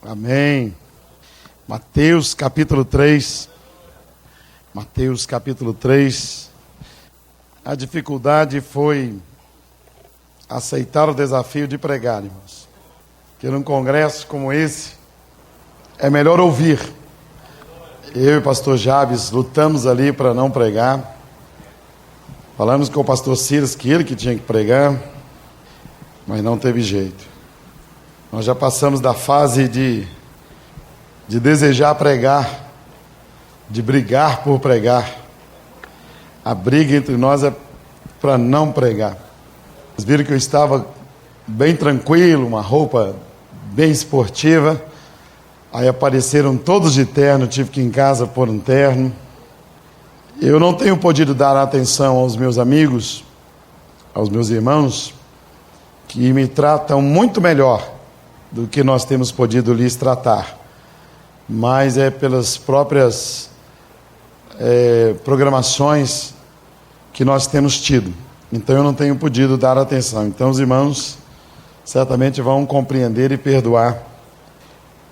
Amém. Mateus capítulo 3. Mateus capítulo 3. A dificuldade foi aceitar o desafio de pregar, irmãos. Que num congresso como esse, é melhor ouvir. Eu e o pastor Jabes lutamos ali para não pregar. Falamos com o pastor Silas que ele que tinha que pregar, mas não teve jeito. Nós já passamos da fase de desejar pregar, de brigar por pregar. A briga entre nós é para não pregar. Vocês viram que eu estava bem tranquilo, uma roupa bem esportiva. Aí apareceram todos de terno, tive que ir em casa pôr um terno. Eu não tenho podido dar atenção aos meus amigos, aos meus irmãos, que me tratam muito melhor do que nós temos podido lhes tratar. Mas é pelas próprias programações que nós temos tido. Então eu não tenho podido dar atenção. Então os irmãos certamente vão compreender e perdoar.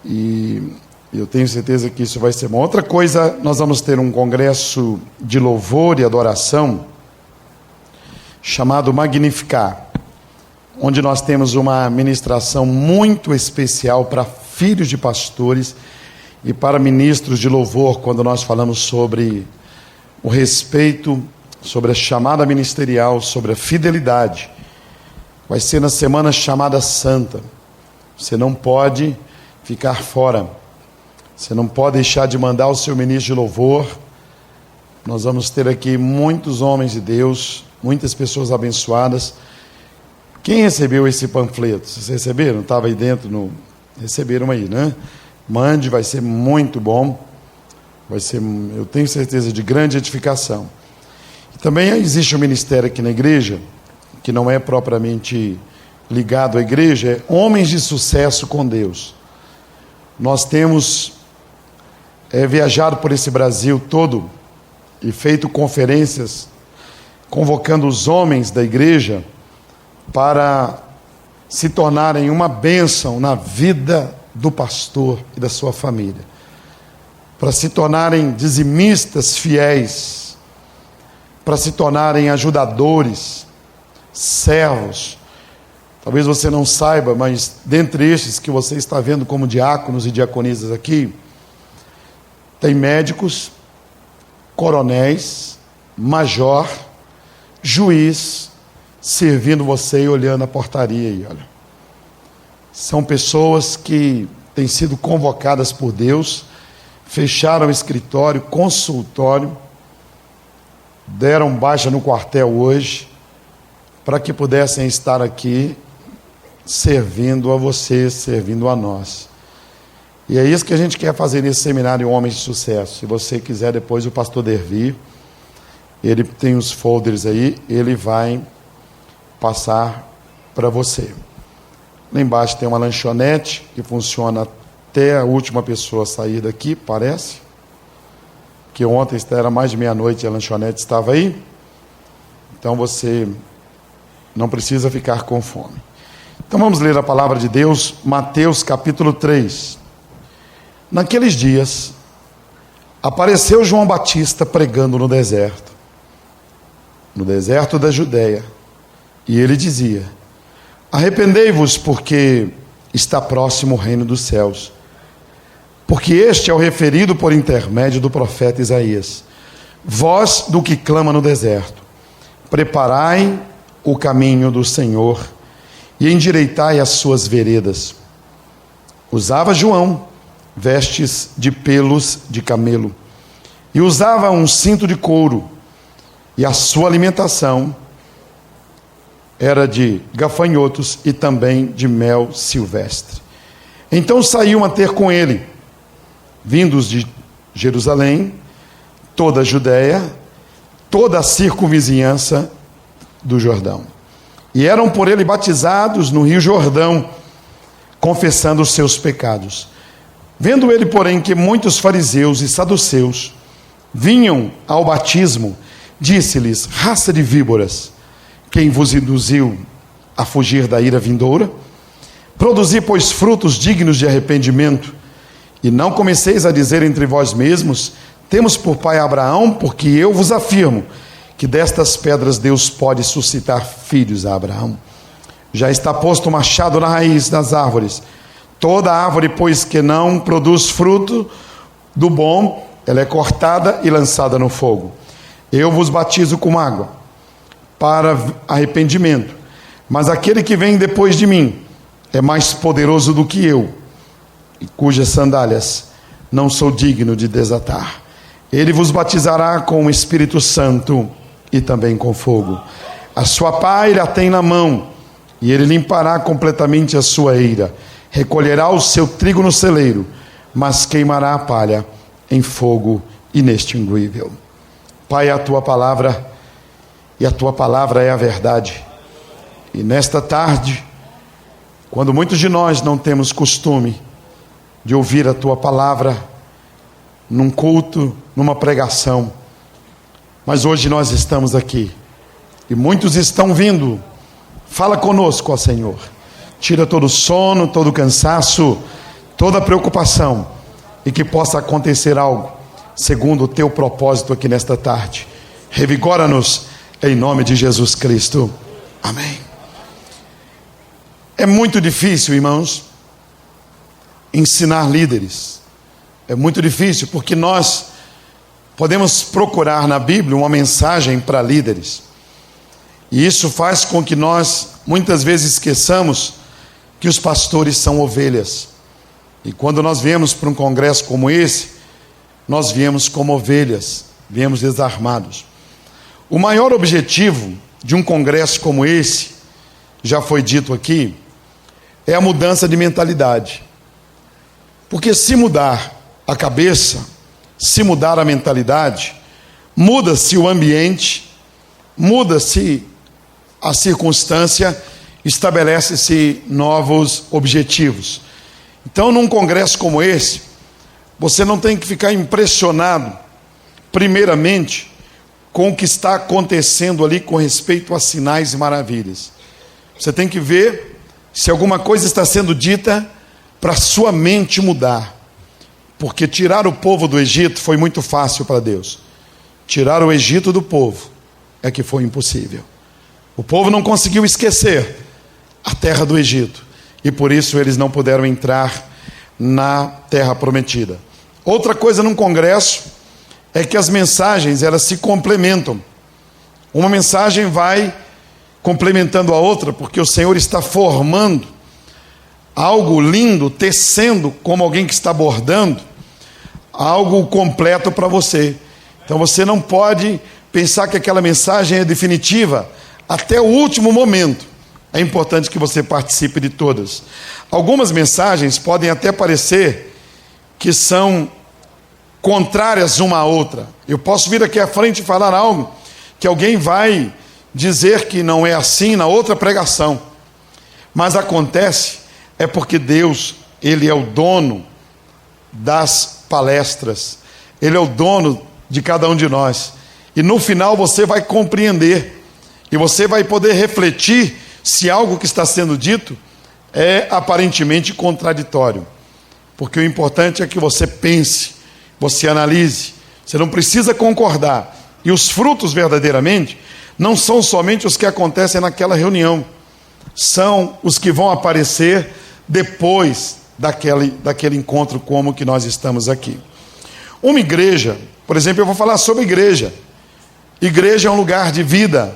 E eu tenho certeza que isso vai ser bom. Outra coisa, nós vamos ter um congresso de louvor e adoração chamado Magnificar, onde nós temos uma ministração muito especial para filhos de pastores e para ministros de louvor, quando nós falamos sobre o respeito, sobre a chamada ministerial, sobre a fidelidade. Vai ser na semana chamada Santa. Você não pode ficar fora. Você não pode deixar de mandar o seu ministro de louvor. Nós vamos ter aqui muitos homens de Deus, muitas pessoas abençoadas. Quem recebeu esse panfleto? Vocês receberam? Estava aí dentro, receberam aí, né? Mande, vai ser muito bom. Vai ser, eu tenho certeza, de grande edificação. E também existe um ministério aqui na igreja, que não é propriamente ligado à igreja, é Homens de Sucesso com Deus. Nós temos viajado por esse Brasil todo e feito conferências, convocando os homens da igreja para se tornarem uma bênção na vida do pastor e da sua família, para se tornarem dizimistas fiéis, para se tornarem ajudadores, servos. Talvez você não saiba, mas dentre estes que você está vendo como diáconos e diaconisas aqui, tem médicos, coronéis, major, juiz, servindo você e olhando a portaria aí, olha. São pessoas que têm sido convocadas por Deus, fecharam escritório, consultório, deram baixa no quartel hoje, para que pudessem estar aqui servindo a você, servindo a nós. E é isso que a gente quer fazer nesse seminário Homens de Sucesso. Se você quiser, depois o pastor Dervi, ele tem os folders aí, ele vai passar para você. Lá embaixo tem uma lanchonete que funciona até a última pessoa sair daqui, parece. Que ontem era mais de meia-noite e a lanchonete estava aí. Então você não precisa ficar com fome. Então vamos ler a palavra de Deus, Mateus capítulo 3. Naqueles dias, apareceu João Batista pregando no deserto da Judeia. E ele dizia: arrependei-vos, porque está próximo o reino dos céus. Porque este é o referido por intermédio do profeta Isaías. Voz do que clama no deserto: preparai o caminho do Senhor e endireitai as suas veredas. Usava João vestes de pelos de camelo e usava um cinto de couro, e a sua alimentação era de gafanhotos e também de mel silvestre. Então saíam a ter com ele, vindos de Jerusalém, toda a Judéia, toda a circunvizinhança do Jordão. E eram por ele batizados no rio Jordão, confessando os seus pecados. Vendo ele, porém, que muitos fariseus e saduceus vinham ao batismo, disse-lhes: raça de víboras, quem vos induziu a fugir da ira vindoura? Produzi, pois, frutos dignos de arrependimento, e não comeceis a dizer entre vós mesmos: temos por pai Abraão, porque eu vos afirmo que destas pedras Deus pode suscitar filhos a Abraão. Já está posto o machado na raiz das árvores. Toda árvore, pois, que não produz fruto do bom, ela é cortada e lançada no fogo. Eu vos batizo com água para arrependimento, mas aquele que vem depois de mim é mais poderoso do que eu, e cujas sandálias não sou digno de desatar. Ele vos batizará com o Espírito Santo e também com fogo. A sua pá ele a tem na mão, e ele limpará completamente a sua eira. Recolherá o seu trigo no celeiro, mas queimará a palha em fogo inextinguível. Pai, a tua palavra, e a tua palavra é a verdade. E nesta tarde, quando muitos de nós não temos costume de ouvir a tua palavra num culto, numa pregação, mas hoje nós estamos aqui e muitos estão vindo. Fala conosco, ó Senhor. Tira todo o sono, todo o cansaço, toda a preocupação, e que possa acontecer algo segundo o teu propósito aqui nesta tarde. Revigora-nos em nome de Jesus Cristo. Amém. É muito difícil, irmãos, ensinar líderes. É muito difícil porque nós podemos procurar na Bíblia uma mensagem para líderes. E isso faz com que nós muitas vezes esqueçamos que os pastores são ovelhas. E quando nós viemos para um congresso como esse, nós viemos como ovelhas, viemos desarmados. O maior objetivo de um congresso como esse, já foi dito aqui, é a mudança de mentalidade. Porque se mudar a cabeça, se mudar a mentalidade, muda-se o ambiente, muda-se a circunstância, estabelece-se novos objetivos. Então, num congresso como esse, você não tem que ficar impressionado, primeiramente, com o que está acontecendo ali com respeito a sinais e maravilhas. Você tem que ver se alguma coisa está sendo dita para a sua mente mudar. Porque tirar o povo do Egito foi muito fácil para Deus. Tirar o Egito do povo é que foi impossível. O povo não conseguiu esquecer a terra do Egito, e por isso eles não puderam entrar na terra prometida. Outra coisa num congresso é que as mensagens, elas se complementam. Uma mensagem vai complementando a outra, porque o Senhor está formando algo lindo, tecendo, como alguém que está bordando, algo completo para você. Então você não pode pensar que aquela mensagem é definitiva até o último momento. É importante que você participe de todas. Algumas mensagens podem até parecer que são contrárias uma à outra. Eu posso vir aqui à frente e falar algo que alguém vai dizer que não é assim na outra pregação. Mas acontece, é porque Deus, Ele é o dono das palestras. Ele é o dono de cada um de nós. E no final você vai compreender. E você vai poder refletir se algo que está sendo dito é aparentemente contraditório. Porque o importante é que você pense, você analise. Você não precisa concordar. E os frutos verdadeiramente não são somente os que acontecem naquela reunião. São os que vão aparecer depois daquele encontro como que nós estamos aqui. Uma igreja, por exemplo, eu vou falar sobre igreja. Igreja é um lugar de vida.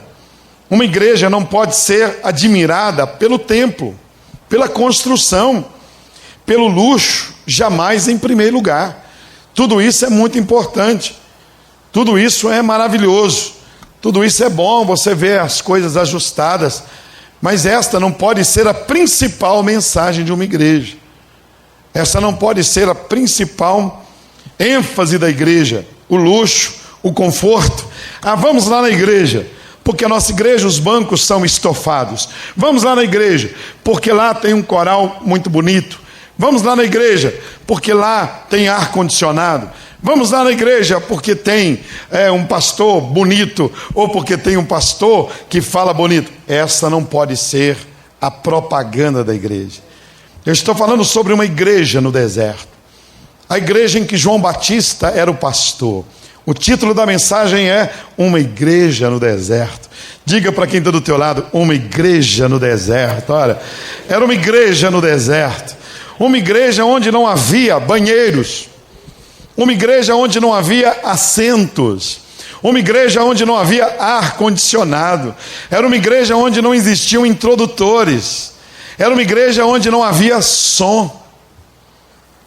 Uma igreja não pode ser admirada pelo templo, pela construção, pelo luxo, jamais em primeiro lugar. Tudo isso é muito importante. Tudo isso é maravilhoso. Tudo isso é bom, você vê as coisas ajustadas. Mas esta não pode ser a principal mensagem de uma igreja. Essa não pode ser a principal ênfase da igreja. O luxo, o conforto. Vamos lá na igreja, porque a nossa igreja, os bancos são estofados. Vamos lá na igreja, porque lá tem um coral muito bonito. Vamos lá na igreja, porque lá tem ar-condicionado. Vamos lá na igreja, porque tem um pastor bonito, ou porque tem um pastor que fala bonito. Essa não pode ser a propaganda da igreja. Eu estou falando sobre uma igreja no deserto. A igreja em que João Batista era o pastor. O título da mensagem é Uma Igreja no Deserto. Diga para quem está do teu lado, uma igreja no deserto. Olha, era uma igreja no deserto. Uma igreja onde não havia banheiros. Uma igreja onde não havia assentos. Uma igreja onde não havia ar-condicionado. Era uma igreja onde não existiam introdutores. Era uma igreja onde não havia som.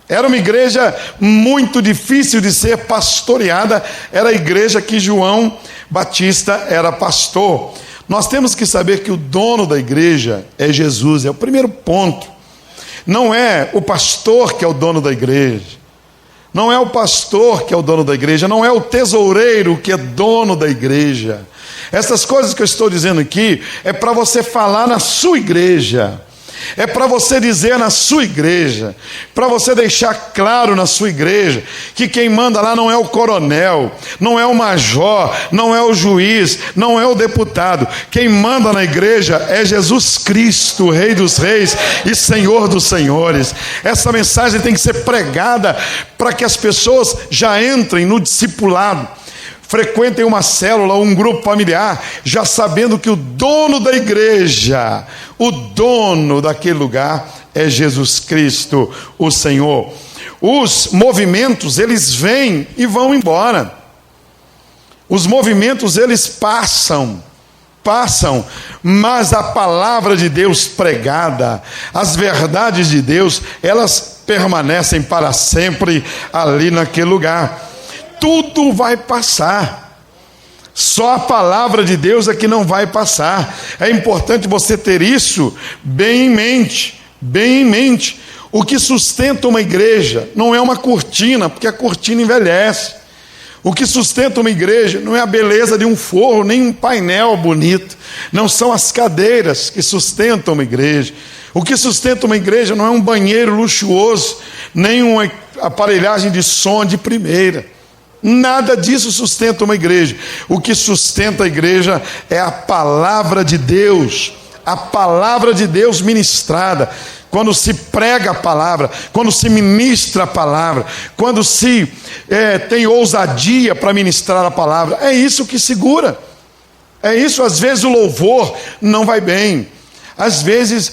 Era uma igreja muito difícil de ser pastoreada. Era a igreja que João Batista era pastor. Nós temos que saber que o dono da igreja é Jesus. É o primeiro ponto. Não é o pastor que é o dono da igreja. Não é o pastor que é o dono da igreja. Não é o tesoureiro que é dono da igreja. Essas coisas que eu estou dizendo aqui é para você falar na sua igreja. É para você dizer na sua igreja, para você deixar claro na sua igreja, que quem manda lá não é o coronel, não é o major, não é o juiz, não é o deputado. Quem manda na igreja é Jesus Cristo, Rei dos Reis e Senhor dos Senhores. Essa mensagem tem que ser pregada para que as pessoas já entrem no discipulado, frequentem uma célula, um grupo familiar, já sabendo que o dono da igreja, o dono daquele lugar é Jesus Cristo, o Senhor. Os movimentos, eles vêm e vão embora. Os movimentos, eles passam, mas a palavra de Deus pregada, as verdades de Deus, elas permanecem para sempre ali naquele lugar. Tudo vai passar. Só a palavra de Deus é que não vai passar. É importante você ter isso bem em mente, bem em mente. O que sustenta uma igreja não é uma cortina, porque a cortina envelhece. O que sustenta uma igreja não é a beleza de um forro, nem um painel bonito. Não são as cadeiras que sustentam uma igreja. O que sustenta uma igreja não é um banheiro luxuoso, nem uma aparelhagem de som de primeira. Nada disso sustenta uma igreja. O que sustenta a igreja é a palavra de Deus. A palavra de Deus ministrada. Quando se prega a palavra, quando se ministra a palavra, quando se tem ousadia para ministrar a palavra, é isso que segura. É isso. Às vezes o louvor não vai bem. Às vezes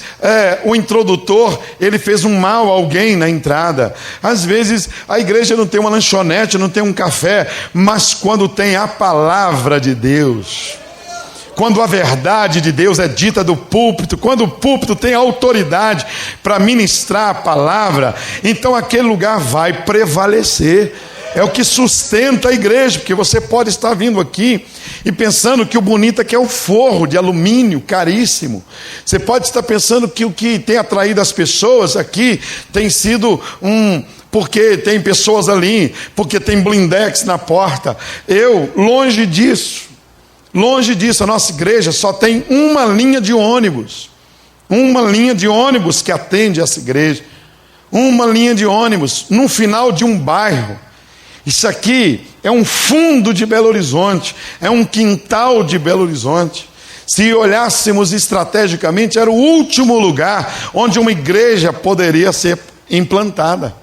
o introdutor, ele fez um mal a alguém na entrada. Às vezes a igreja não tem uma lanchonete, não tem um café, mas quando tem a palavra de Deus, quando a verdade de Deus é dita do púlpito, quando o púlpito tem autoridade para ministrar a palavra, então aquele lugar vai prevalecer. É o que sustenta a igreja, porque você pode estar vindo aqui e pensando que o bonito aqui é o forro de alumínio caríssimo. Você pode estar pensando que o que tem atraído as pessoas aqui tem sido porque tem pessoas ali, porque tem blindex na porta. Longe disso, a nossa igreja só tem uma linha de ônibus que atende essa igreja. Uma linha de ônibus no final de um bairro. Isso aqui é um fundo de Belo Horizonte, é um quintal de Belo Horizonte. Se olhássemos estrategicamente, era o último lugar onde uma igreja poderia ser implantada.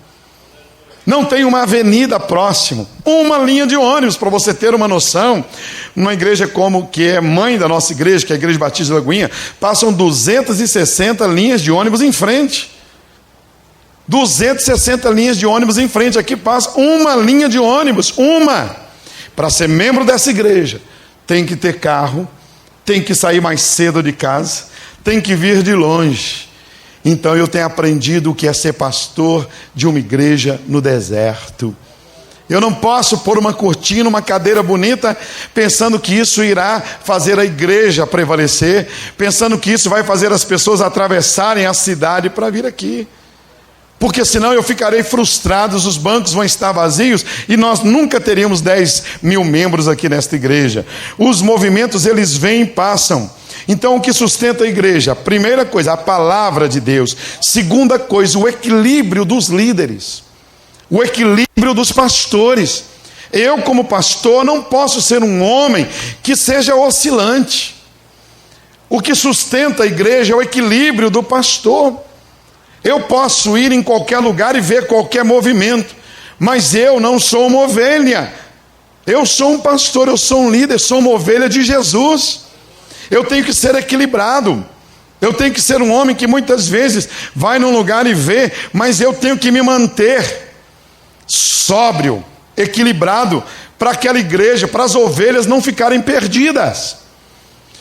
Não tem uma avenida próximo, uma linha de ônibus, para você ter uma noção. Numa igreja como que é mãe da nossa igreja, que é a Igreja Batista de Lagoinha, passam 260 linhas de ônibus em frente. 260 linhas de ônibus em frente. Aqui passa uma linha de ônibus, uma. Para ser membro dessa igreja, tem que ter carro, tem que sair mais cedo de casa, tem que vir de longe. Então eu tenho aprendido o que é ser pastor de uma igreja no deserto. Eu não posso pôr uma cortina, uma cadeira bonita, pensando que isso irá fazer a igreja prevalecer, pensando que isso vai fazer as pessoas atravessarem a cidade para vir aqui. Porque senão eu ficarei frustrado, os bancos vão estar vazios e nós nunca teríamos 10 mil membros aqui nesta igreja. Os movimentos, eles vêm e passam. Então o que sustenta a igreja? Primeira coisa, a palavra de Deus. Segunda coisa, o equilíbrio dos líderes. O equilíbrio dos pastores. Eu, como pastor, não posso ser um homem que seja oscilante. O que sustenta a igreja é o equilíbrio do pastor. Eu posso ir em qualquer lugar e ver qualquer movimento, mas eu não sou uma ovelha. Eu sou um pastor, eu sou um líder, sou uma ovelha de Jesus. Eu tenho que ser equilibrado. Eu tenho que ser um homem que muitas vezes vai num lugar e vê, mas eu tenho que me manter sóbrio, equilibrado, para aquela igreja, para as ovelhas não ficarem perdidas.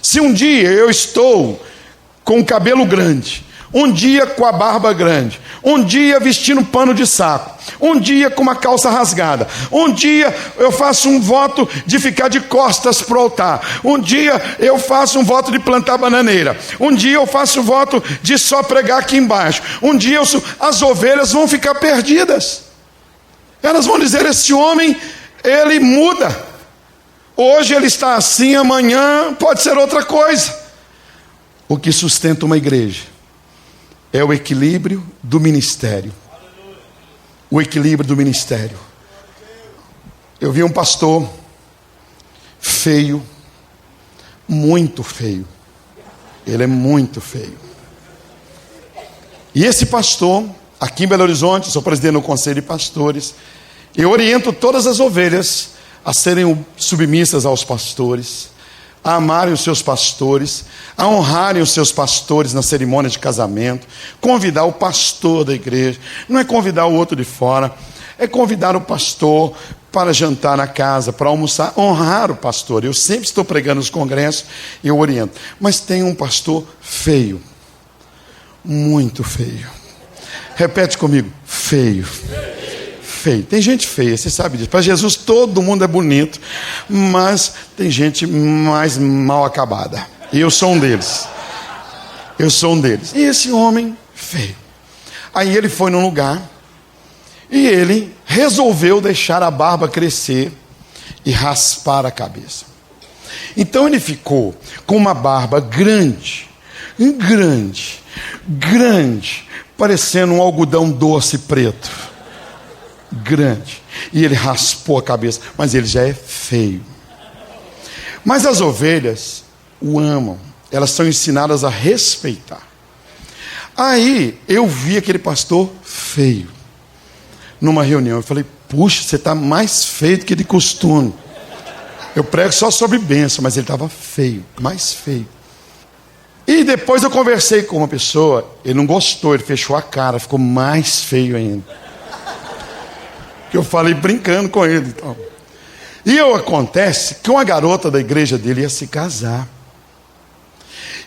Se um dia eu estou com o cabelo grande, um dia com a barba grande, um dia vestindo pano de saco, um dia com uma calça rasgada, um dia eu faço um voto de ficar de costas para o altar, um dia eu faço um voto de plantar bananeira, um dia eu faço um voto de só pregar aqui embaixo, um dia as ovelhas vão ficar perdidas. Elas vão dizer: esse homem, ele muda. Hoje ele está assim, amanhã pode ser outra coisa. O que sustenta uma igreja é o equilíbrio do ministério. O equilíbrio do ministério. Eu vi um pastor feio, muito feio. Ele é muito feio. E esse pastor, aqui em Belo Horizonte, sou presidente do Conselho de Pastores, eu oriento todas as ovelhas a serem submissas aos pastores, a amarem os seus pastores, a honrarem os seus pastores na cerimônia de casamento, convidar o pastor da igreja, não é convidar o outro de fora, é convidar o pastor para jantar na casa, para almoçar, honrar o pastor. Eu sempre estou pregando nos congressos e eu oriento. Mas tem um pastor feio, muito feio. Repete comigo: feio. Feio. Tem gente feia, você sabe disso. Para Jesus todo mundo é bonito, mas tem gente mais mal acabada. E eu sou um deles. Eu sou um deles. E esse homem feio. Aí ele foi num lugar e ele resolveu deixar a barba crescer e raspar a cabeça. Então ele ficou com uma barba grande, parecendo um algodão doce preto. Grande. E ele raspou a cabeça, mas ele já é feio. Mas as ovelhas o amam, elas são ensinadas a respeitar. Aí eu vi aquele pastor feio numa reunião. Eu falei: puxa, você está mais feio do que de costume. Eu prego só sobre bênção, mas ele estava feio, mais feio. E depois eu conversei com uma pessoa, ele não gostou, ele fechou a cara, ficou mais feio ainda. Eu falei brincando com ele. Então. E acontece que uma garota da igreja dele ia se casar.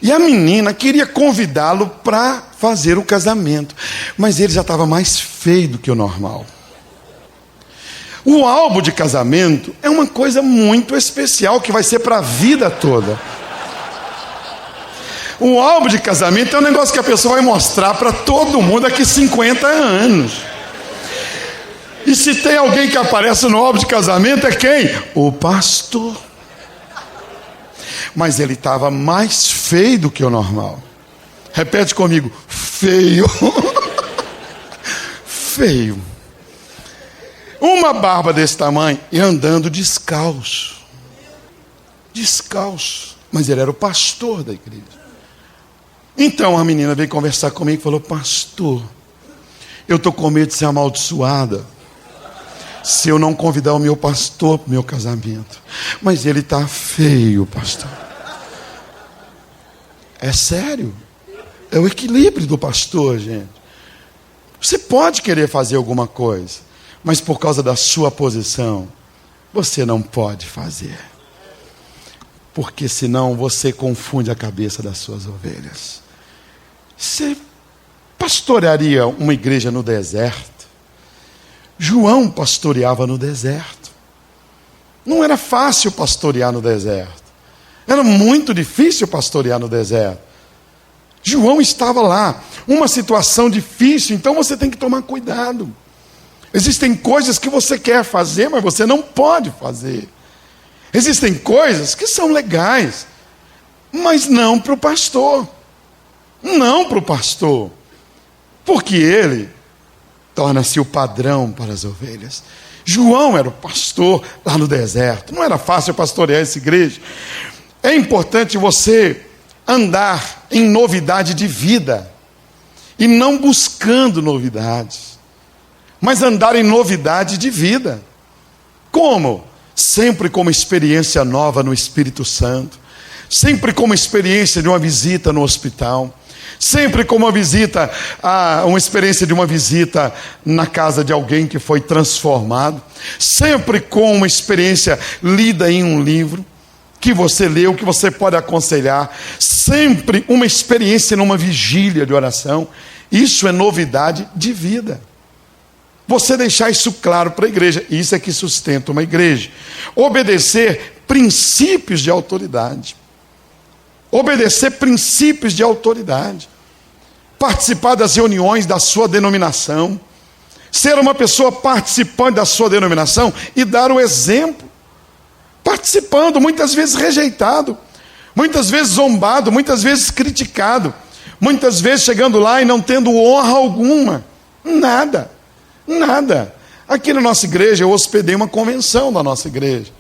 E a menina queria convidá-lo para fazer o casamento. Mas ele já estava mais feio do que o normal. O álbum de casamento é uma coisa muito especial que vai ser para a vida toda. O álbum de casamento é um negócio que a pessoa vai mostrar para todo mundo daqui 50 anos. E se tem alguém que aparece no álbum de casamento, é quem? O pastor. Mas ele estava mais feio do que o normal. Repete comigo: feio. Feio. Uma barba desse tamanho e andando descalço. Descalço. Mas ele era o pastor da igreja. Então a menina veio conversar comigo e falou: pastor, eu estou com medo de ser amaldiçoada se eu não convidar o meu pastor para o meu casamento. Mas ele está feio, pastor. É sério. É o equilíbrio do pastor, gente. Você pode querer fazer alguma coisa, mas por causa da sua posição, você não pode fazer. Porque senão você confunde a cabeça das suas ovelhas. Você pastorearia uma igreja no deserto? João pastoreava no deserto. Não era fácil pastorear no deserto. Era muito difícil pastorear no deserto. João estava lá, uma situação difícil, então você tem que tomar cuidado. Existem coisas que você quer fazer, mas você não pode fazer. Existem coisas que são legais, mas não para o pastor. Não para o pastor. Porque ele torna-se o padrão para as ovelhas. João era o pastor lá no deserto. Não era fácil pastorear essa igreja. É importante você andar em novidade de vida. e não buscando novidades, mas andar em novidade de vida. Como? Sempre com uma experiência nova no Espírito Santo, sempre com uma experiência de uma visita no hospital, sempre com uma experiência de uma visita na casa de alguém que foi transformado, sempre com uma experiência lida em um livro, que você leu, que você pode aconselhar, sempre uma experiência numa vigília de oração. Isso é novidade de vida. Você deixar isso claro para a igreja, isso é que sustenta uma igreja. Obedecer princípios de autoridade. Obedecer princípios de autoridade. Participar das reuniões da sua denominação. Ser uma pessoa participante da sua denominação e dar o exemplo. Participando, muitas vezes rejeitado, muitas vezes zombado, muitas vezes criticado, muitas vezes chegando lá e não tendo honra alguma. Nada. Aqui na nossa igreja eu hospedei uma convenção da nossa igreja.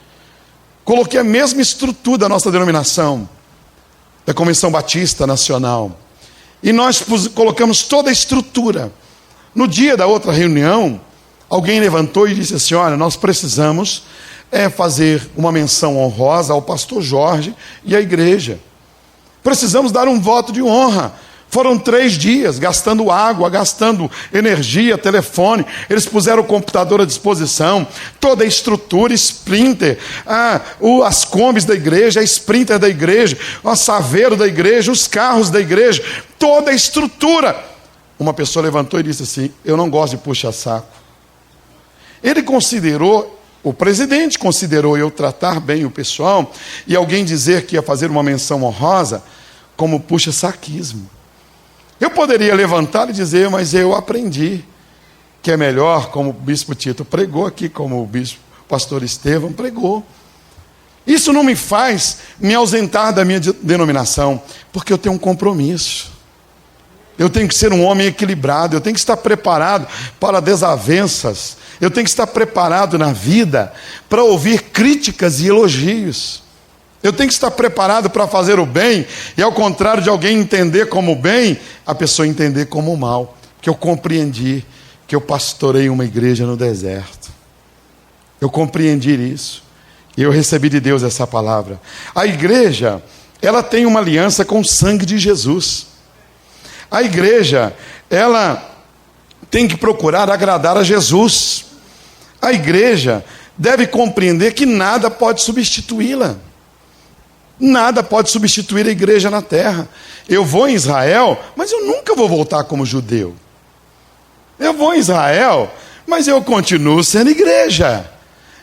Coloquei a mesma estrutura da nossa denominação, da Convenção Batista Nacional. E nós colocamos toda a estrutura. No dia da outra reunião, alguém levantou e disse assim: olha, nós precisamos fazer uma menção honrosa ao pastor Jorge e à igreja. Precisamos dar um voto de honra. Foram 3 dias, gastando água, gastando energia, telefone. Eles puseram o computador à disposição, toda a estrutura, Sprinter, as combis da igreja, a Sprinter da igreja, o saveiro da igreja, os carros da igreja, toda a estrutura. Uma pessoa levantou e disse assim: eu não gosto de puxa-saco. O presidente considerou eu tratar bem o pessoal e alguém dizer que ia fazer uma menção honrosa como puxa-saquismo. Eu poderia levantar e dizer: mas eu aprendi que é melhor, como o bispo Tito pregou aqui, como o pastor Estevão pregou. Isso não me faz me ausentar da minha denominação, porque eu tenho um compromisso. Eu tenho que ser um homem equilibrado, eu tenho que estar preparado para desavenças, eu tenho que estar preparado na vida para ouvir críticas e elogios. Eu tenho que estar preparado para fazer o bem, e ao contrário de alguém entender como bem, a pessoa entender como mal. Que eu compreendi que eu pastorei uma igreja no deserto. Eu compreendi isso. E eu recebi de Deus essa palavra. A igreja, ela tem uma aliança com o sangue de Jesus. A igreja, ela tem que procurar agradar a Jesus. A igreja deve compreender que nada pode substituí-la. Nada pode substituir a igreja na terra. Eu vou em Israel, mas eu nunca vou voltar como judeu. Eu vou em Israel, mas eu continuo sendo igreja.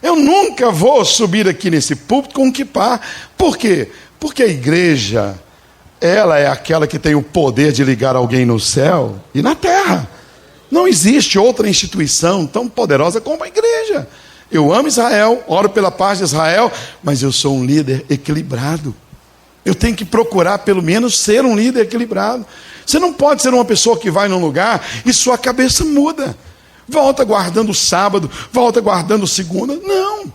Eu nunca vou subir aqui nesse púlpito com um quipá. Por quê? Porque a igreja, ela é aquela que tem o poder de ligar alguém no céu e na terra. Não existe outra instituição tão poderosa como a igreja. Eu amo Israel, oro pela paz de Israel, mas eu sou um líder equilibrado. Eu tenho que procurar pelo menos ser um líder equilibrado. Você não pode ser uma pessoa que vai num lugar e sua cabeça muda. Volta guardando o sábado, volta guardando segunda. Não.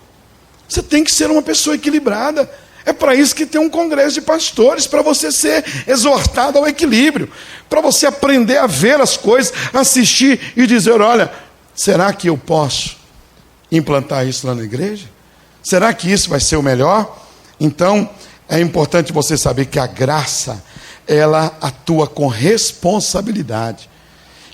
Você tem que ser uma pessoa equilibrada. É para isso que tem um congresso de pastores, para você ser exortado ao equilíbrio, para você aprender a ver as coisas, assistir e dizer: olha, será que eu posso implantar isso lá na igreja? Será que isso vai ser o melhor? Então, é importante você saber que a graça, ela atua com responsabilidade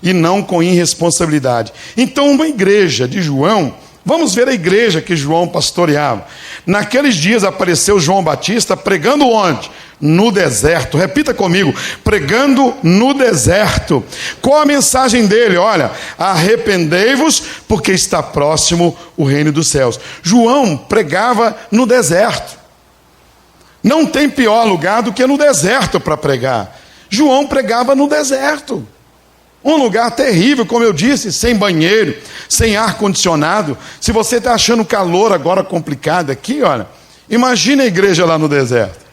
e não com irresponsabilidade. Então, uma igreja de João, vamos ver a igreja que João pastoreava. Naqueles dias apareceu João Batista pregando onde? No deserto. Repita comigo: pregando no deserto. Qual a mensagem dele? Olha, arrependei-vos, porque está próximo o reino dos céus. João pregava no deserto. Não tem pior lugar do que no deserto para pregar. João pregava no deserto. Um lugar terrível, como eu disse, sem banheiro, sem ar-condicionado. Se você está achando calor agora complicado aqui, olha, imagine a igreja lá no deserto.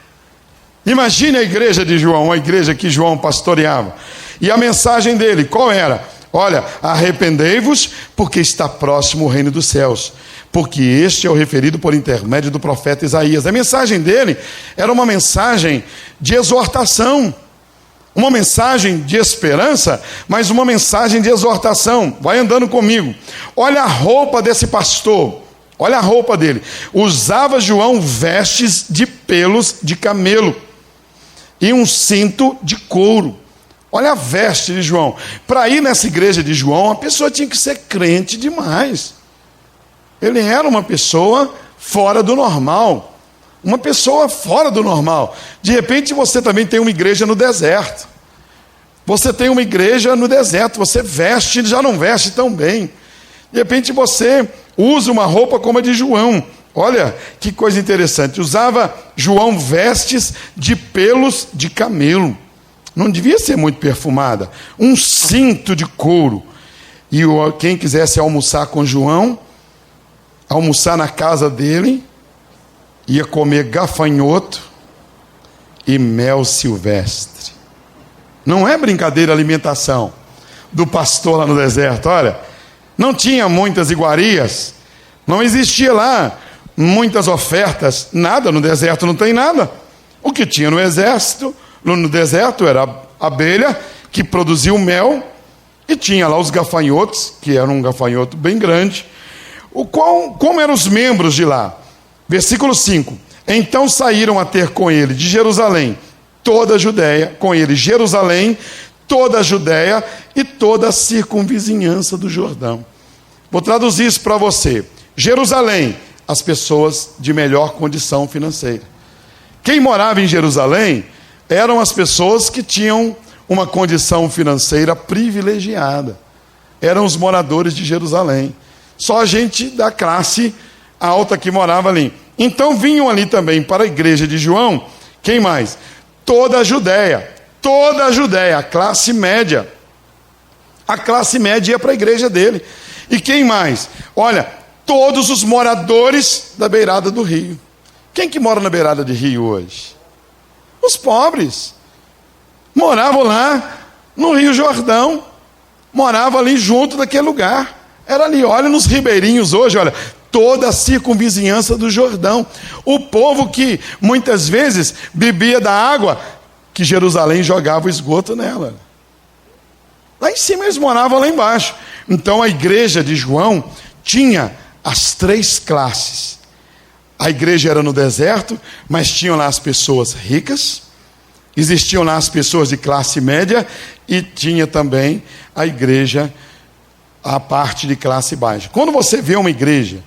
Imagine a igreja de João, a igreja que João pastoreava. E a mensagem dele, qual era? Olha, arrependei-vos, porque está próximo o reino dos céus. Porque este é o referido por intermédio do profeta Isaías. A mensagem dele era uma mensagem de exortação. uma mensagem de esperança, mas uma mensagem de exortação. Vai andando comigo. Olha a roupa desse pastor. Olha a roupa dele. Usava João vestes de pelos de camelo e um cinto de couro. Olha a veste de João. Para ir nessa igreja de João, a pessoa tinha que ser crente demais. Ele era uma pessoa fora do normal. Uma pessoa fora do normal. De repente você também tem uma igreja no deserto. Você tem uma igreja no deserto. Você veste, já não veste tão bem. De repente você usa uma roupa como a de João. Olha que coisa interessante. Usava João vestes de pelos de camelo. Não devia ser muito perfumada. Um cinto de couro. E quem quisesse almoçar com João, almoçar na casa dele, ia comer gafanhoto e mel silvestre. Não é brincadeira a alimentação do pastor lá no deserto. Olha, não tinha muitas iguarias, não existia lá muitas ofertas, nada, no deserto não tem nada. O que tinha no deserto era a abelha que produzia o mel, e tinha lá os gafanhotos, que era um gafanhoto bem grande. Como eram os membros de lá? Versículo 5. Então saíram a ter com ele de Jerusalém toda a Judéia, com ele Jerusalém, toda a Judéia e toda a circunvizinhança do Jordão. Vou traduzir isso para você. Jerusalém, as pessoas de melhor condição financeira. Quem morava em Jerusalém eram as pessoas que tinham uma condição financeira privilegiada. Eram os moradores de Jerusalém. Só a gente da classe alta que morava ali. Então vinham ali também para a igreja de João, quem mais? Toda a Judéia, a classe média. A classe média ia para a igreja dele. E quem mais? Olha, todos os moradores da beirada do rio. Quem que mora na beirada de rio hoje? Os pobres. Moravam lá no Rio Jordão. Moravam ali junto daquele lugar. Era ali, olha nos ribeirinhos hoje, olha, toda a circunvizinhança do Jordão. O povo que muitas vezes bebia da água que Jerusalém jogava o esgoto nela. Lá em cima eles moravam lá embaixo. Então a igreja de João tinha as três classes. A igreja era no deserto, mas tinham lá as pessoas ricas, existiam lá as pessoas de classe média e tinha também a igreja, a parte de classe baixa. Quando você vê uma igreja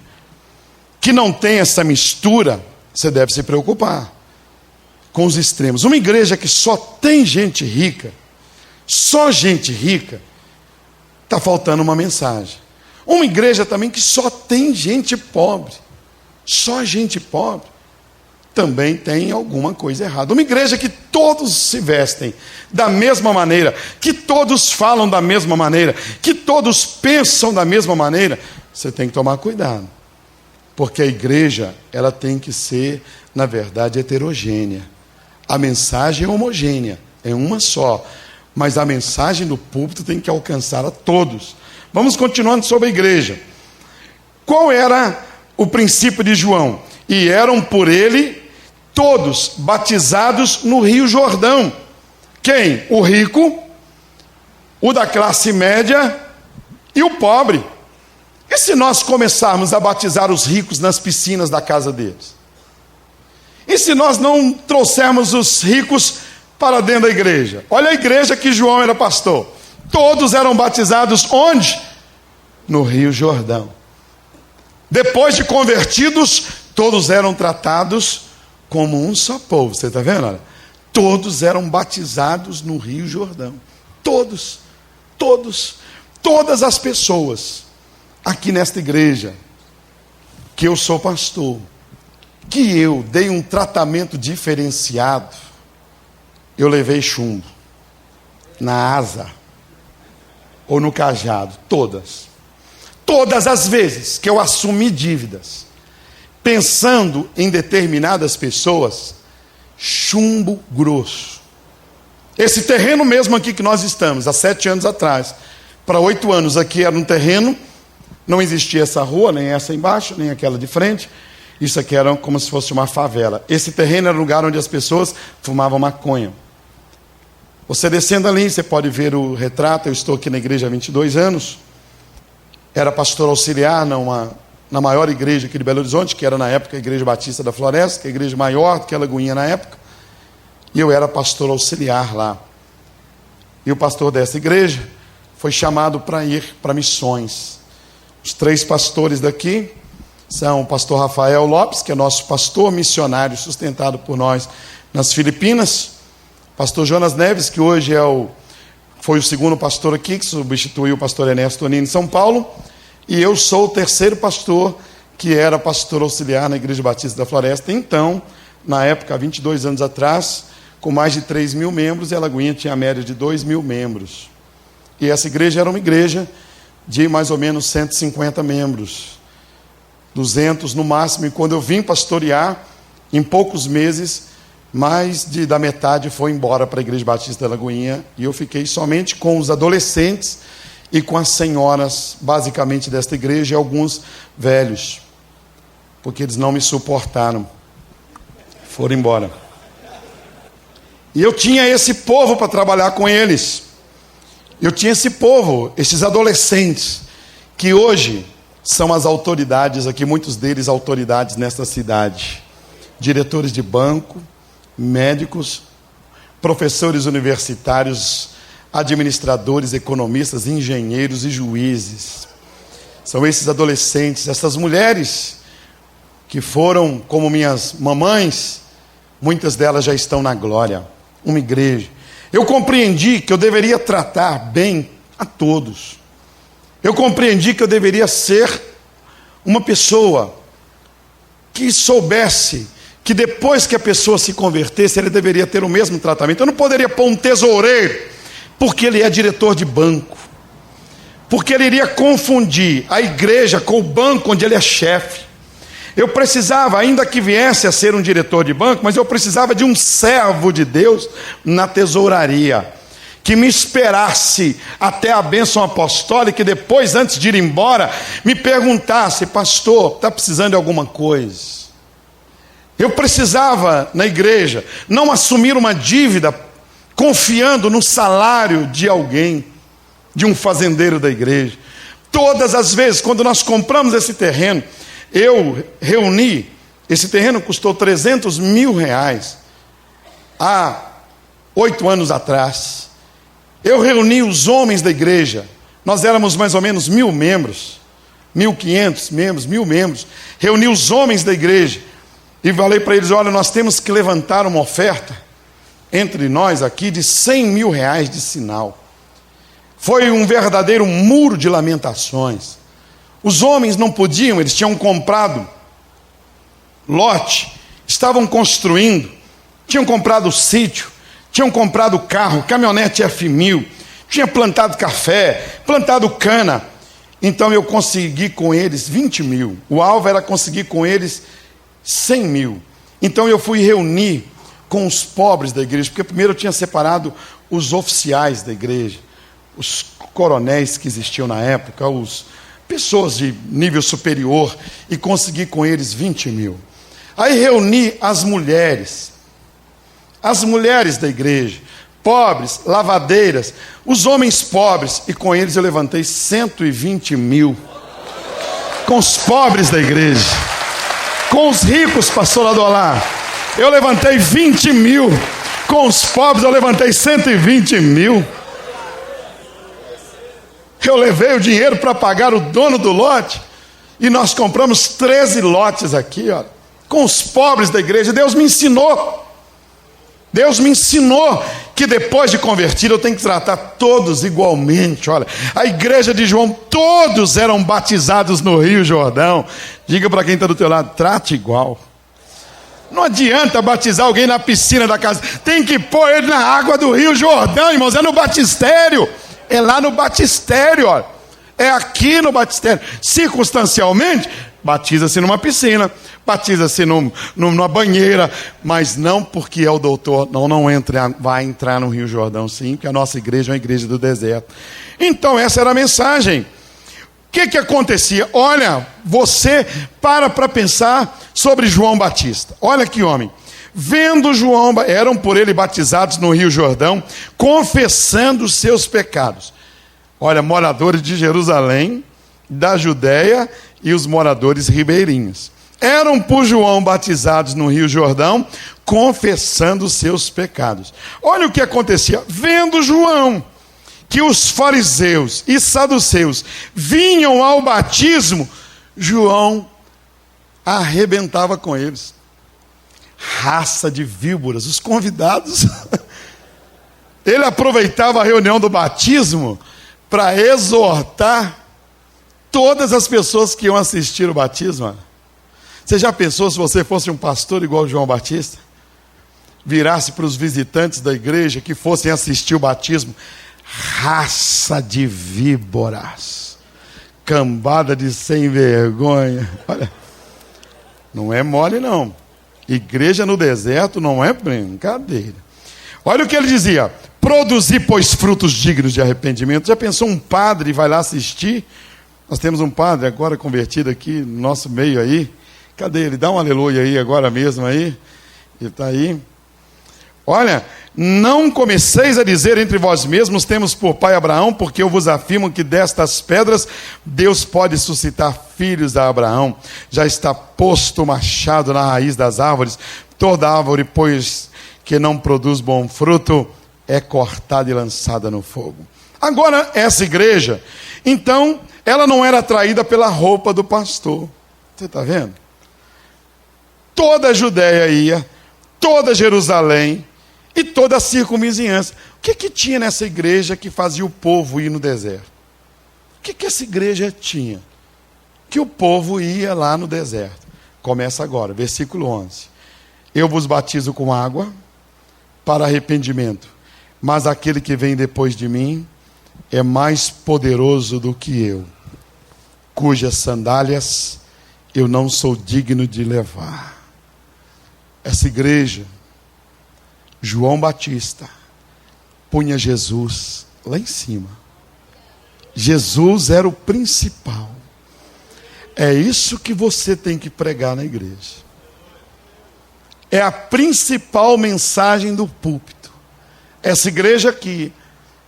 que não tem essa mistura, você deve se preocupar com os extremos. Uma igreja que só tem gente rica, só gente rica, está faltando uma mensagem. Uma igreja também que só tem gente pobre, só gente pobre, também tem alguma coisa errada. Uma igreja que todos se vestem da mesma maneira, que todos falam da mesma maneira, que todos pensam da mesma maneira, você tem que tomar cuidado. Porque a igreja, ela tem que ser, na verdade, heterogênea. A mensagem é homogênea, é uma só. Mas a mensagem do púlpito tem que alcançar a todos. Vamos continuando sobre a igreja. Qual era o princípio de João? E eram por ele todos batizados no Rio Jordão. Quem? O rico, o da classe média e o pobre. E se nós começarmos a batizar os ricos nas piscinas da casa deles? E se nós não trouxermos os ricos para dentro da igreja? Olha a igreja que João era pastor. Todos eram batizados onde? No Rio Jordão. Depois de convertidos, todos eram tratados como um só povo. Você está vendo? Olha, todos eram batizados no Rio Jordão. Todas as pessoas aqui nesta igreja, que eu sou pastor, que eu dei um tratamento diferenciado, eu levei chumbo na asa ou no cajado, todas as vezes que eu assumi dívidas, pensando em determinadas pessoas, chumbo grosso. Esse terreno mesmo aqui que nós estamos, há 7 anos atrás, para 8 anos aqui era um terreno, não existia essa rua, nem essa embaixo, nem aquela de frente. Isso aqui era como se fosse uma favela. Esse terreno era o lugar onde as pessoas fumavam maconha. Você descendo ali, você pode ver o retrato. Eu estou aqui na igreja há 22 anos. Era pastor auxiliar na maior igreja aqui de Belo Horizonte, que era na época a Igreja Batista da Floresta, que é a igreja maior que a Lagoinha na época. E eu era pastor auxiliar lá. E o pastor dessa igreja foi chamado para ir para missões. Os 3 pastores daqui são o pastor Rafael Lopes, que é nosso pastor missionário sustentado por nós nas Filipinas. Pastor Jonas Neves, que hoje foi o segundo pastor aqui, que substituiu o pastor Ernesto Tonini em São Paulo. E eu sou o 3º pastor, que era pastor auxiliar na Igreja Batista da Floresta. Então, na época, há 22 anos atrás, com mais de 3.000 membros, e a Lagoinha tinha a média de 2.000 membros. E essa igreja era uma igreja de mais ou menos 150 membros. 200 no máximo. E quando eu vim pastorear, em poucos meses, mais da metade foi embora para a Igreja Batista da Lagoinha, e eu fiquei somente com os adolescentes e com as senhoras, basicamente, desta igreja, e alguns velhos, porque eles não me suportaram, foram embora. E eu tinha esse povo para trabalhar com eles. Eu tinha esse povo, esses adolescentes, que hoje são as autoridades aqui, muitos deles autoridades nesta cidade, diretores de banco, médicos, professores universitários, administradores, economistas, engenheiros e juízes. São esses adolescentes, essas mulheres que foram como minhas mamães, muitas delas já estão na glória, uma igreja. Eu compreendi que eu deveria tratar bem a todos. Eu compreendi que eu deveria ser uma pessoa que soubesse que depois que a pessoa se convertesse, ele deveria ter o mesmo tratamento. Eu não poderia pôr um tesoureiro, porque ele é diretor de banco, porque ele iria confundir a igreja com o banco onde ele é chefe. Eu precisava, ainda que viesse a ser um diretor de banco, mas eu precisava de um servo de Deus na tesouraria, que me esperasse até a bênção apostólica, e depois, antes de ir embora, me perguntasse: pastor, está precisando de alguma coisa? Eu precisava, na igreja, não assumir uma dívida confiando no salário de alguém, de um fazendeiro da igreja. Todas as vezes, quando nós compramos esse terreno, eu reuni, esse terreno custou R$300 mil, há 8 anos atrás. Eu reuni os homens da igreja, nós éramos mais ou menos 1.000 membros, 1.500 membros, 1.000 membros. Reuni os homens da igreja e falei para eles: olha, nós temos que levantar uma oferta entre nós aqui de R$100 mil de sinal. Foi um verdadeiro muro de lamentações. Os homens não podiam, eles tinham comprado lote, estavam construindo, tinham comprado sítio, tinham comprado carro, caminhonete F1000, tinha plantado café, plantado cana. Então eu consegui com eles 20 mil. O alvo era conseguir com eles 100 mil. Então eu fui reunir com os pobres da igreja, porque primeiro eu tinha separado os oficiais da igreja, os coronéis que existiam na época, pessoas de nível superior, e consegui com eles 20 mil. Aí reuni as mulheres da igreja, pobres, lavadeiras, os homens pobres, e com eles eu levantei 120 mil. Com os pobres da igreja. Com os ricos, pastor Adolar, eu levantei 20 mil. Com os pobres eu levantei 120 mil. Eu levei o dinheiro para pagar o dono do lote, e nós compramos 13 lotes aqui, ó, com os pobres da igreja. Deus me ensinou que depois de convertido eu tenho que tratar todos igualmente. Olha, a igreja de João, todos eram batizados no Rio Jordão. Diga para quem está do teu lado: trate igual. Não adianta batizar alguém na piscina da casa, tem que pôr ele na água do Rio Jordão, irmãos, é no batistério. É lá no batistério, ó. É aqui no batistério. Circunstancialmente, batiza-se numa piscina, batiza-se numa banheira, mas não porque é o doutor. Não entra, vai entrar no Rio Jordão, sim, porque a nossa igreja é uma igreja do deserto. Então essa era a mensagem. O que acontecia? Olha, você para pensar sobre João Batista. Olha que homem. Vendo João, eram por ele batizados no Rio Jordão, confessando os seus pecados. Olha, moradores de Jerusalém, da Judéia e os moradores ribeirinhos. Eram por João batizados no Rio Jordão, confessando os seus pecados. Olha o que acontecia. Vendo João que os fariseus e saduceus vinham ao batismo, João arrebentava com eles. Raça de víboras, os convidados. Ele aproveitava a reunião do batismo para exortar todas as pessoas que iam assistir o batismo. Você já pensou se você fosse um pastor igual João Batista? Virasse para os visitantes da igreja que fossem assistir o batismo: raça de víboras, cambada de sem vergonha. Olha, não é mole não. Igreja no deserto não é brincadeira. Olha o que ele dizia: produzir, pois, frutos dignos de arrependimento. Já pensou um padre vai lá assistir? Nós temos um padre agora convertido aqui no nosso meio aí. Cadê ele? Dá um aleluia aí agora mesmo aí. Ele está aí. Olha, não comeceis a dizer entre vós mesmos: temos por pai Abraão, porque eu vos afirmo que destas pedras Deus pode suscitar filhos a Abraão. Já está posto o machado na raiz das árvores. Toda árvore, pois, que não produz bom fruto, é cortada e lançada no fogo. Agora, essa igreja, então, ela não era atraída pela roupa do pastor. Você está vendo? Toda a Judéia ia, toda Jerusalém e toda a circunvizinhança. O que tinha nessa igreja que fazia o povo ir no deserto? O que essa igreja tinha? Que o povo ia lá no deserto. Começa agora, versículo 11. Eu vos batizo com água para arrependimento, mas aquele que vem depois de mim é mais poderoso do que eu, cujas sandálias eu não sou digno de levar. Essa igreja, João Batista, punha Jesus lá em cima. Jesus era o principal. É isso que você tem que pregar na igreja. É a principal mensagem do púlpito. Essa igreja aqui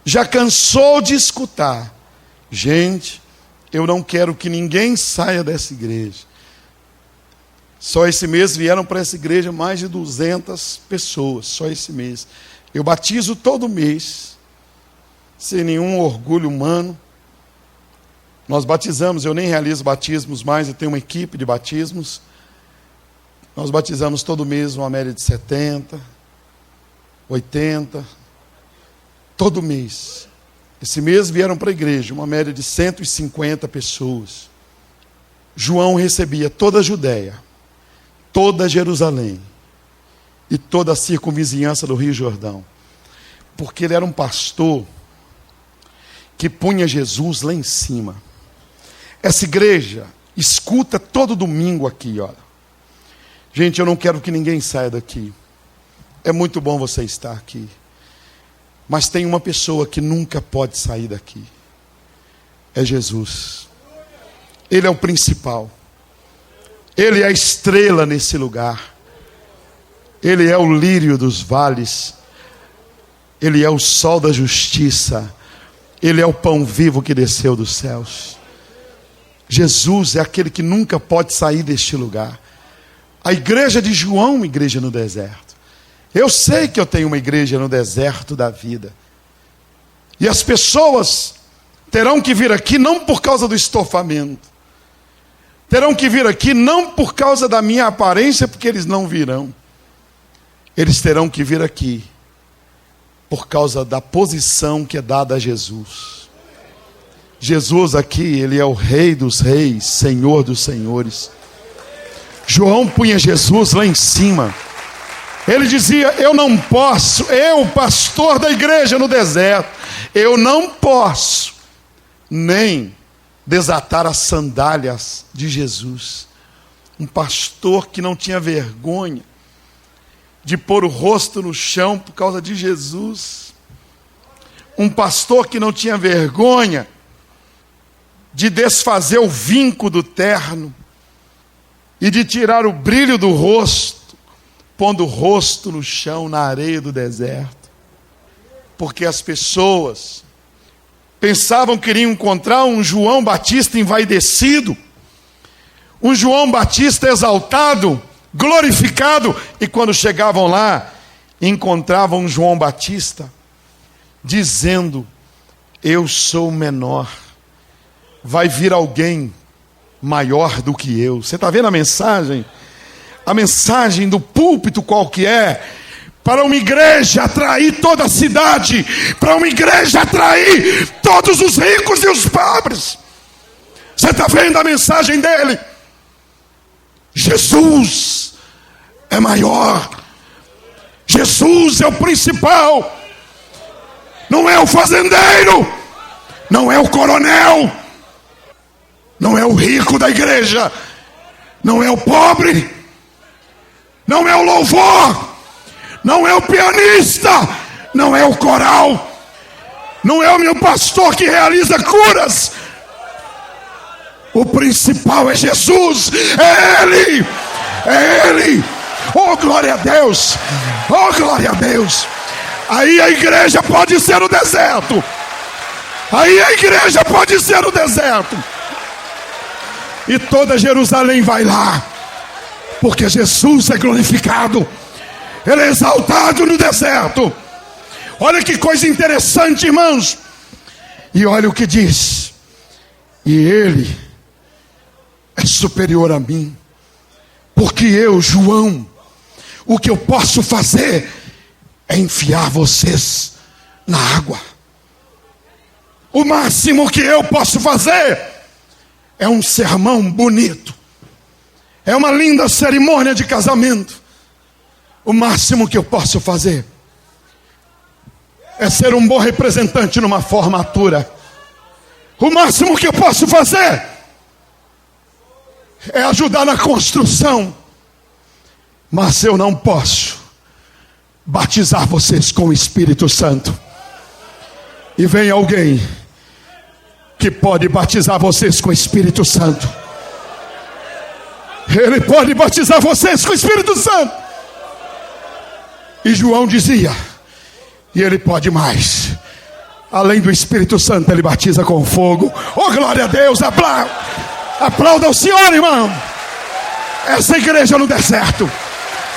já cansou de escutar: gente, eu não quero que ninguém saia dessa igreja. Só esse mês vieram para essa igreja mais de 200 pessoas, só esse mês. Eu batizo todo mês, sem nenhum orgulho humano. Nós batizamos, eu nem realizo batismos mais, eu tenho uma equipe de batismos. Nós batizamos todo mês uma média de 70, 80, todo mês. Esse mês vieram para a igreja uma média de 150 pessoas. João recebia toda a Judéia, toda Jerusalém e toda a circunvizinhança do Rio Jordão, porque ele era um pastor que punha Jesus lá em cima. Essa igreja escuta todo domingo aqui, olha. Gente, eu não quero que ninguém saia daqui. É muito bom você estar aqui, mas tem uma pessoa que nunca pode sair daqui. É Jesus. Ele é o principal. Ele é a estrela nesse lugar. Ele é o lírio dos vales. Ele é o sol da justiça. Ele é o pão vivo que desceu dos céus. Jesus é aquele que nunca pode sair deste lugar. A igreja de João, uma igreja no deserto. Eu sei que eu tenho uma igreja no deserto da vida. E as pessoas terão que vir aqui não por causa do estofamento. Terão que vir aqui não por causa da minha aparência, porque eles não virão. Eles terão que vir aqui por causa da posição que é dada a Jesus. Jesus aqui, ele é o Rei dos reis, Senhor dos senhores. João punha Jesus lá em cima. Ele dizia: eu não posso, eu, pastor da igreja no deserto, eu não posso nem desatar as sandálias de Jesus. Um pastor que não tinha vergonha de pôr o rosto no chão por causa de Jesus. Um pastor que não tinha vergonha de desfazer o vinco do terno e de tirar o brilho do rosto pondo o rosto no chão, na areia do deserto, porque as pessoas pensavam que iriam encontrar um João Batista envaidecido, um João Batista exaltado, glorificado, e quando chegavam lá, encontravam um João Batista dizendo: eu sou menor, vai vir alguém maior do que eu. Você está vendo a mensagem? A mensagem do púlpito qual que é? Para uma igreja atrair toda a cidade, para uma igreja atrair todos os ricos e os pobres. Você está vendo a mensagem dele? Jesus é maior, Jesus é o principal, não é o fazendeiro, não é o coronel, não é o rico da igreja, não é o pobre, não é o louvor, não é o pianista, não é o coral, não é o meu pastor que realiza curas. O principal é Jesus, é Ele, é Ele. Oh, glória a Deus, oh, glória a Deus. Aí a igreja pode ser o deserto, aí a igreja pode ser o deserto, e toda Jerusalém vai lá, porque Jesus é glorificado, Ele é exaltado no deserto. Olha que coisa interessante, irmãos. E olha o que diz: e Ele é superior a mim, porque eu, João, o que eu posso fazer é enfiar vocês na água. O máximo que eu posso fazer é um sermão bonito, é uma linda cerimônia de casamento. O máximo que eu posso fazer é ser um bom representante numa formatura. O máximo que eu posso fazer é ajudar na construção. Mas eu não posso batizar vocês com o Espírito Santo. E vem alguém que pode batizar vocês com o Espírito Santo. Ele pode batizar vocês com o Espírito Santo. E João dizia: e ele pode mais. Além do Espírito Santo, ele batiza com fogo. Oh, glória a Deus, aplauda o Senhor, irmão. Essa igreja no deserto,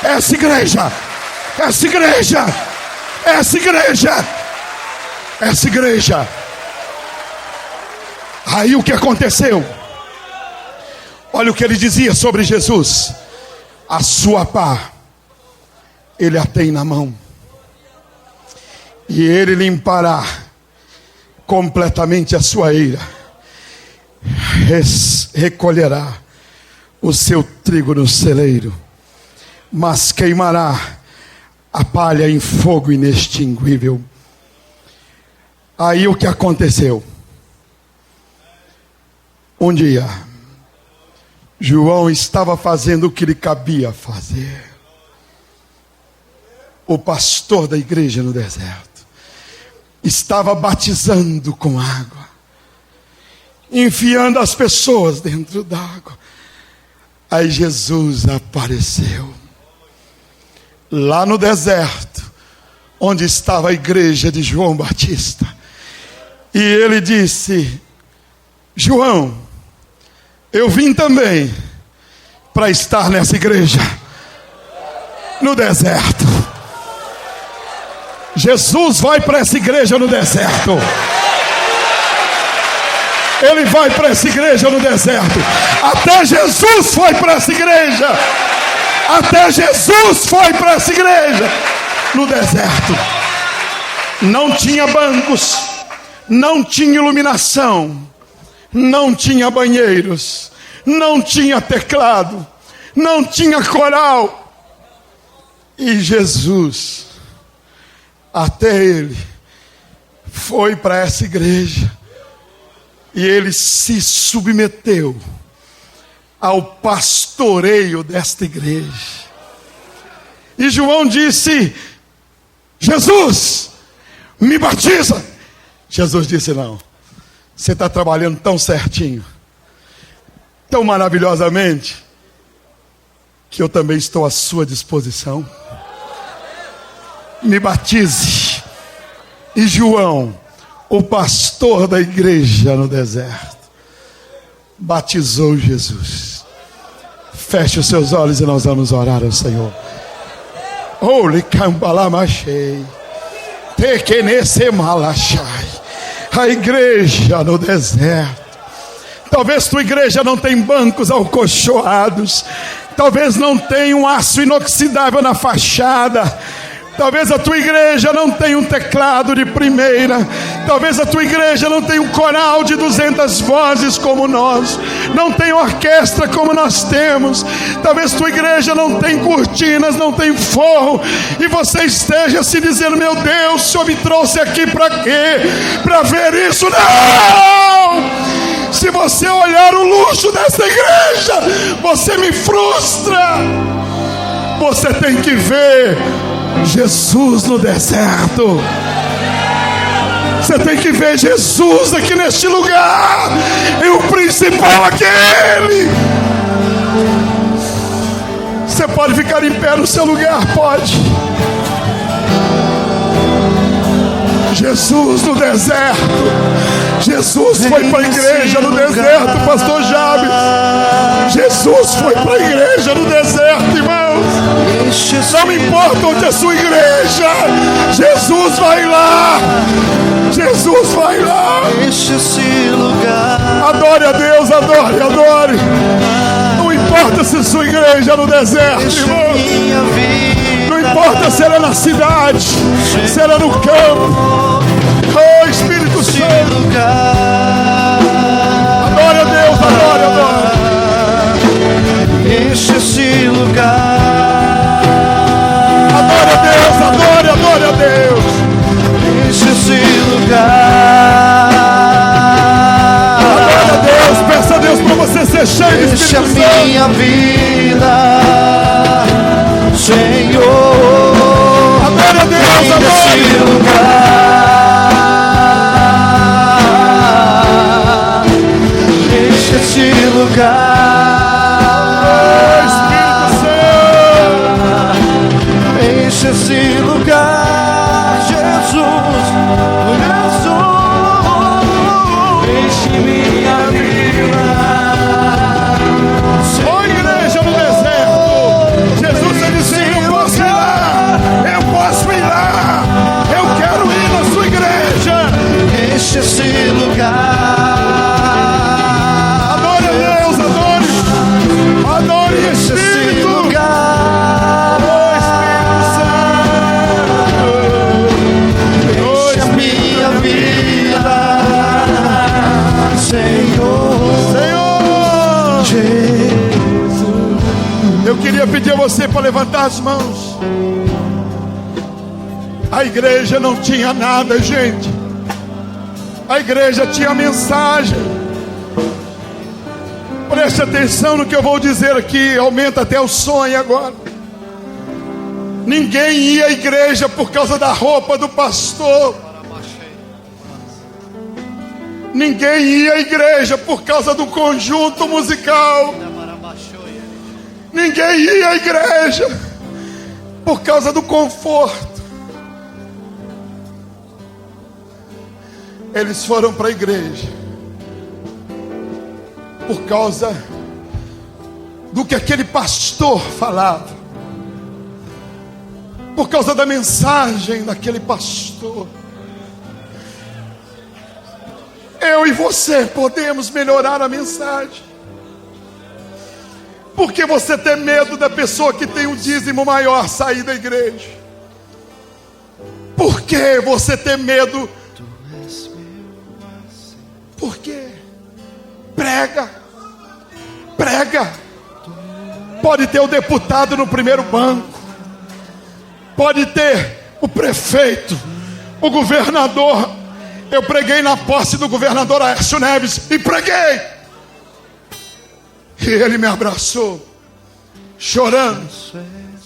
essa igreja, essa igreja, essa igreja, essa igreja. Aí o que aconteceu? Olha o que ele dizia sobre Jesus: a sua pá ele a tem na mão, e ele limpará completamente a sua eira, recolherá o seu trigo no celeiro, mas queimará a palha em fogo inextinguível. Aí o que aconteceu? Um dia, João estava fazendo o que lhe cabia fazer. O pastor da igreja no deserto estava batizando com água, enfiando as pessoas dentro d'água. Aí Jesus apareceu lá no deserto, onde estava a igreja de João Batista, e ele disse: João, eu vim também para estar nessa igreja no deserto. Jesus vai para essa igreja no deserto. Ele vai para essa igreja no deserto. Até Jesus foi para essa igreja. Até Jesus foi para essa igreja no deserto. Não tinha bancos, não tinha iluminação, não tinha banheiros, não tinha teclado, não tinha coral. E Jesus, até ele, foi para essa igreja, e ele se submeteu ao pastoreio desta igreja. E João disse: Jesus, me batiza. Jesus disse: não, você está trabalhando tão certinho, tão maravilhosamente, que eu também estou à sua disposição. Me batize. E João, o pastor da igreja no deserto, batizou Jesus. Feche os seus olhos e nós vamos orar ao Senhor. Holy Cambalamachei, Tekenese Malachai. A igreja no deserto. Talvez tua igreja não tenha bancos alcochoados. Talvez não tenha um aço inoxidável na fachada. Talvez a tua igreja não tenha um teclado de primeira. Talvez a tua igreja não tenha um coral de 200 vozes como nós. Não tenha orquestra como nós temos. Talvez tua igreja não tenha cortinas, não tenha forro. E você esteja se dizendo: meu Deus, o Senhor me trouxe aqui para quê? Para ver isso? Não! Se você olhar o luxo dessa igreja, você me frustra. Você tem que ver Jesus no deserto. Você tem que ver Jesus aqui neste lugar. E o principal aquele. Você pode ficar em pé no seu lugar, pode. Jesus no deserto. Jesus foi para a igreja no deserto, pastor Jabes. Jesus foi para a igreja no deserto, irmãos. Não importa onde é a sua igreja, Jesus vai lá. Jesus vai lá. Adore a Deus, adore, adore. Não importa se sua igreja é no deserto, irmãos. Não importa se ela é na cidade, se ela é no campo. Oh, Espírito Santo. Adore a Deus, adore, adore. Enche esse lugar. Adore a Deus, adore, adore a Deus. Enche esse lugar. Adore a Deus, peça a Deus para você ser cheio de Enche a Espírito Santo. minha vida, Senhor. Adore a Deus, Enche esse adore. lugar. Enche esse lugar. Espírito Santo. Enche esse lugar, Jesus, Jesus. Enche minha vida. Oh, igreja no deserto. Jesus disse: eu posso ir lá, eu posso ir lá. Eu quero ir na sua igreja. Enche esse lugar. Adore a Deus, adore. Adore Enche esse Espírito. lugar. Enche a minha vida, Senhor. Eu queria pedir a você para levantar as mãos. A igreja não tinha nada, gente. A igreja tinha mensagem. Preste atenção no que eu vou dizer aqui. Aumenta até o sonho agora. Ninguém ia à igreja por causa da roupa do pastor. Ninguém ia à igreja por causa do conjunto musical. Ninguém ia à igreja por causa do conforto. Eles foram para a igreja por causa do que aquele pastor falava, por causa da mensagem daquele pastor. Eu e você podemos melhorar a mensagem. Por que você tem medo da pessoa que tem um dízimo maior sair da igreja? Por que você tem medo? Por quê? Prega. Prega. Pode ter o deputado no primeiro banco. Pode ter o prefeito, o governador. Eu preguei na posse do governador Aécio Neves e preguei. E ele me abraçou, chorando,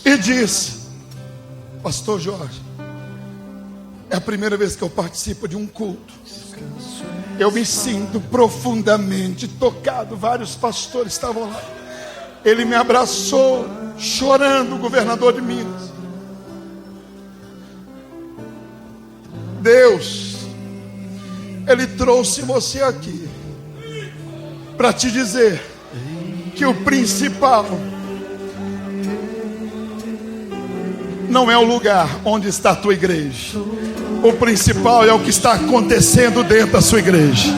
e disse: Pastor Jorge, é a primeira vez que eu participo de um culto. Eu me sinto profundamente tocado. Vários pastores estavam lá. Ele me abraçou chorando, o governador de Minas. Deus, Ele trouxe você aqui para te dizer que o principal não é o lugar onde está a tua igreja. O principal é o que está acontecendo dentro da sua igreja.